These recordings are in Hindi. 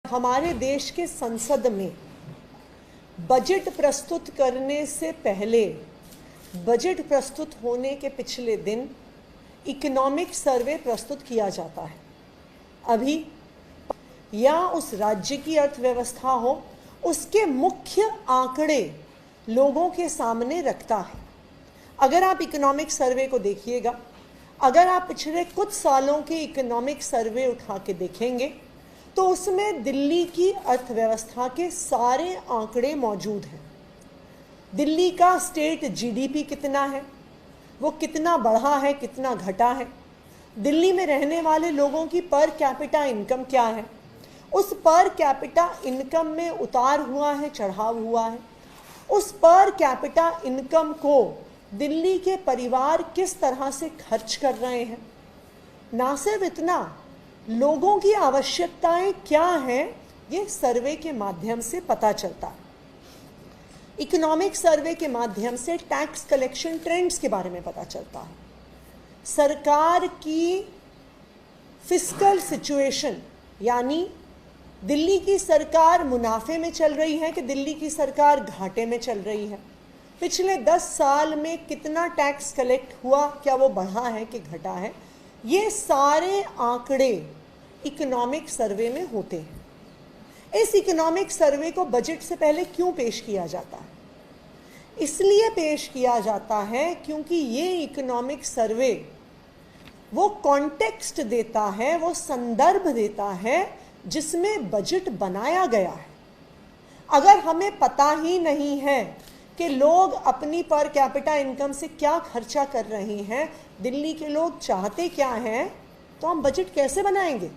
हमारे देश के संसद में बजट प्रस्तुत करने से पहले बजट प्रस्तुत होने के पिछले दिन इकोनॉमिक सर्वे प्रस्तुत किया जाता है। अभी या उस राज्य की अर्थव्यवस्था हो, उसके मुख्य आंकड़े लोगों के सामने रखता है। अगर आप इकोनॉमिक सर्वे को देखिएगा, अगर आप पिछले कुछ सालों के इकोनॉमिक सर्वे उठा के देखेंगे तो उसमें दिल्ली की अर्थव्यवस्था के सारे आंकड़े मौजूद हैं। दिल्ली का स्टेट जीडीपी कितना है, वो कितना बढ़ा है, कितना घटा है, दिल्ली में रहने वाले लोगों की पर कैपिटा इनकम क्या है, उस पर कैपिटा इनकम में उतार हुआ है, चढ़ाव हुआ है, उस पर कैपिटा इनकम को दिल्ली के परिवार किस तरह से खर्च कर रहे हैं। ना सिर्फ इतना, लोगों की आवश्यकताएं क्या हैं, ये सर्वे के माध्यम से पता चलता है। इकोनॉमिक सर्वे के माध्यम से टैक्स कलेक्शन ट्रेंड्स के बारे में पता चलता है। सरकार की फिस्कल सिचुएशन, यानी दिल्ली की सरकार मुनाफे में चल रही है कि दिल्ली की सरकार घाटे में चल रही है, पिछले 10 साल में कितना टैक्स कलेक्ट हुआ, क्या वो बढ़ा है कि घटा है, ये सारे आंकड़े इकोनॉमिक सर्वे में होते हैं। इस इकोनॉमिक सर्वे को बजट से पहले क्यों पेश किया जाता है? इसलिए पेश किया जाता है क्योंकि ये इकोनॉमिक सर्वे वो कॉन्टेक्स्ट देता है, वो संदर्भ देता है जिसमें बजट बनाया गया है। अगर हमें पता ही नहीं है कि लोग अपनी पर कैपिटा इनकम से क्या खर्चा कर रहे हैं, दिल्ली के लोग चाहते क्या हैं, तो हम बजट कैसे बनाएंगे?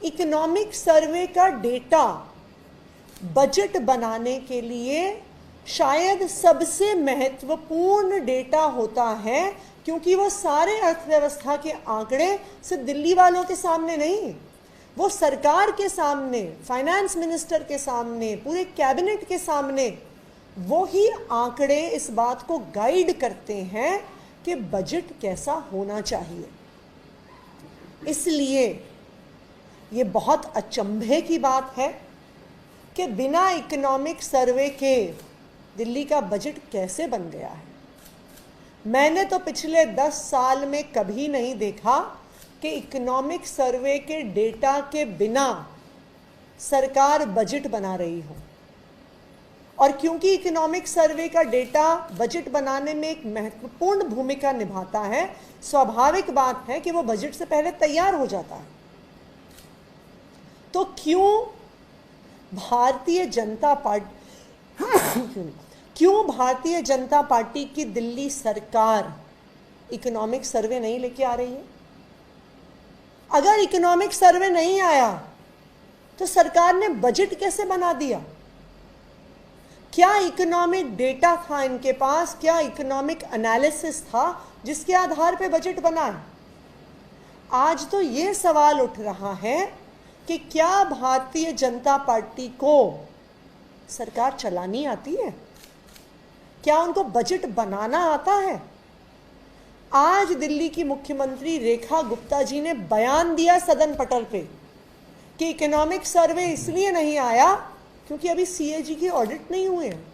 इकोनॉमिक सर्वे का डेटा बजट बनाने के लिए शायद सबसे महत्वपूर्ण डेटा होता है, क्योंकि वो सारे अर्थव्यवस्था के आंकड़े सिर्फ दिल्ली वालों के सामने नहीं, वो सरकार के सामने, फाइनेंस मिनिस्टर के सामने, पूरे कैबिनेट के सामने वो ही आंकड़े इस बात को गाइड करते हैं कि बजट कैसा होना चाहिए। इसलिए ये बहुत अचंभे की बात है कि बिना इकोनॉमिक सर्वे के दिल्ली का बजट कैसे बन गया है। मैंने तो पिछले 10 साल में कभी नहीं देखा कि इकोनॉमिक सर्वे के डेटा के बिना सरकार बजट बना रही हो। और क्योंकि इकोनॉमिक सर्वे का डेटा बजट बनाने में एक महत्वपूर्ण भूमिका निभाता है, स्वाभाविक बात है कि वो बजट से पहले तैयार हो जाता है। तो क्यों भारतीय जनता पार्टी की दिल्ली सरकार इकोनॉमिक सर्वे नहीं लेके आ रही है? अगर इकोनॉमिक सर्वे नहीं आया तो सरकार ने बजट कैसे बना दिया? क्या इकोनॉमिक डेटा था इनके पास? क्या इकोनॉमिक एनालिसिस था जिसके आधार पे बजट बना है? आज तो ये सवाल उठ रहा है कि क्या भारतीय जनता पार्टी को सरकार चलानी आती है? क्या उनको बजट बनाना आता है? आज दिल्ली की मुख्यमंत्री रेखा गुप्ता जी ने बयान दिया सदन पटल पे कि इकोनॉमिक सर्वे इसलिए नहीं आया क्योंकि अभी सीएजी की ऑडिट नहीं हुए हैं।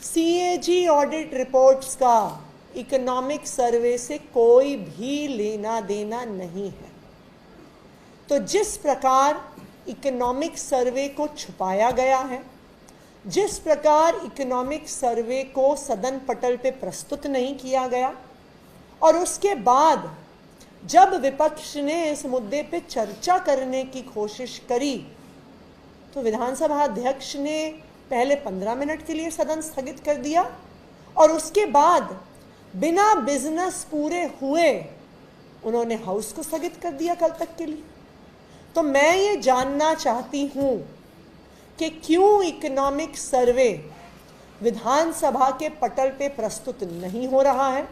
सीएजी ऑडिट रिपोर्ट्स का इकोनॉमिक सर्वे से कोई भी लेना देना नहीं है। तो जिस प्रकार इकोनॉमिक सर्वे को छुपाया गया है, जिस प्रकार इकोनॉमिक सर्वे को सदन पटल पे प्रस्तुत नहीं किया गया, और उसके बाद जब विपक्ष ने इस मुद्दे पे चर्चा करने की कोशिश करी तो विधानसभा अध्यक्ष ने पहले 15 मिनट के लिए सदन स्थगित कर दिया और उसके बाद बिना बिजनेस पूरे हुए उन्होंने हाउस को स्थगित कर दिया कल तक के लिए। तो मैं ये जानना चाहती हूं कि क्यों इकोनॉमिक सर्वे विधानसभा के पटल पे प्रस्तुत नहीं हो रहा है।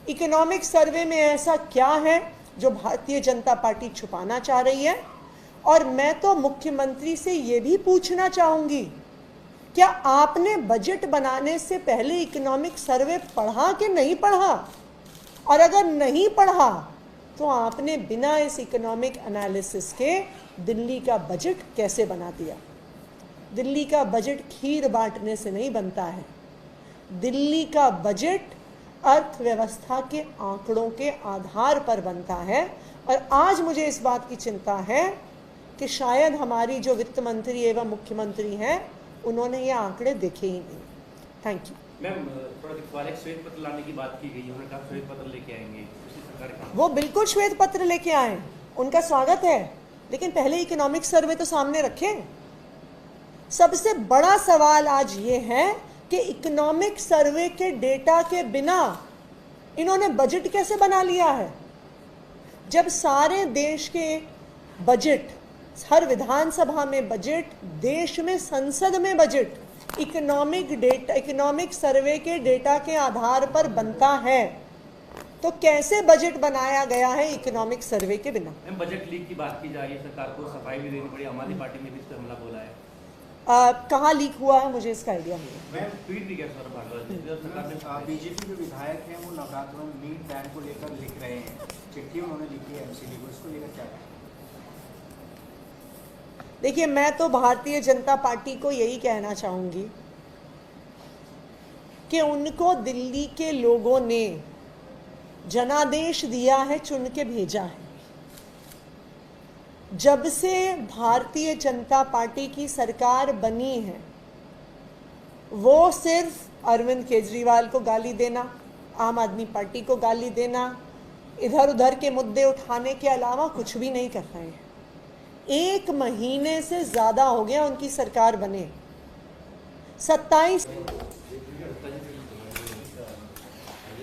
इकोनॉमिक सर्वे में ऐसा क्या है जो भारतीय जनता पार्टी छुपाना चाह रही है? और मैं तो मुख्यमंत्री से ये भी पूछना चाहूंगी, क्या आपने बजट बनाने से पहले इकोनॉमिक सर्वे पढ़ा कि नहीं पढ़ा? और अगर नहीं पढ़ा तो आपने बिना इस इकोनॉमिक एनालिसिस के दिल्ली का बजट कैसे बना दिया? दिल्ली का बजट खीर बांटने से नहीं बनता है। दिल्ली का बजट अर्थव्यवस्था के आंकड़ों के आधार पर बनता है। और आज मुझे इस बात की चिंता है कि शायद हमारी जो वित्त मंत्री एवं मुख्यमंत्री हैं उन्होंने ये आंकड़े देखे ही नहीं। Thank you. मैम, थोड़ा दिखवाले श्वेत पत्र लाने की बात की गई, उन्होंने कहा श्वेत पत्र लेके आएंगे, उसी सरकार का। वो बिल्कुल श्वेत पत्र लेके आए, उनका स्वागत है, लेकिन पहले इकोनॉमिक सर्वे तो सामने रखें। सबसे बड़ा सवाल आज ये है कि इकोनॉमिक सर्वे के डेटा के बिना इन्होंने बजट कैसे बना लिया है? जब सारे देश के बजट, हर विधानसभा में बजट, देश में संसद में बजट इकोनॉमिक सर्वे के डेटा के आधार पर बनता है, तो कैसे बजट बनाया गया है इकोनॉमिक सर्वे के बिना? मैम, बजट लीक की बात की जा रही है, सरकार को सफाई भी देनी पड़ी, आम आदमी पार्टी ने भी इस पर हमला बोला है। कहाँ लीक हुआ है मुझे इसका आइडिया नहीं है। मैम, ट्वीट भी किया सर भागवत, बीजेपी के विधायक हैं वो नवरात्र में नीट बैन को लेकर लिख रहे हैं, चिट्ठी उन्होंने लिखी है एमसीडी को, इसको लेकर क्या कहें? देखिए, मैं तो भारतीय जनता पार्टी को यही कहना चाहूंगी कि उनको दिल्ली के लोगों ने जनादेश दिया है, चुन के भेजा है। जब से भारतीय जनता पार्टी की सरकार बनी है, वो सिर्फ अरविंद केजरीवाल को गाली देना, आम आदमी पार्टी को गाली देना, इधर उधर के मुद्दे उठाने के अलावा कुछ भी नहीं कर रहे हैं। 1 महीने से ज़्यादा हो गया उनकी सरकार बने। 27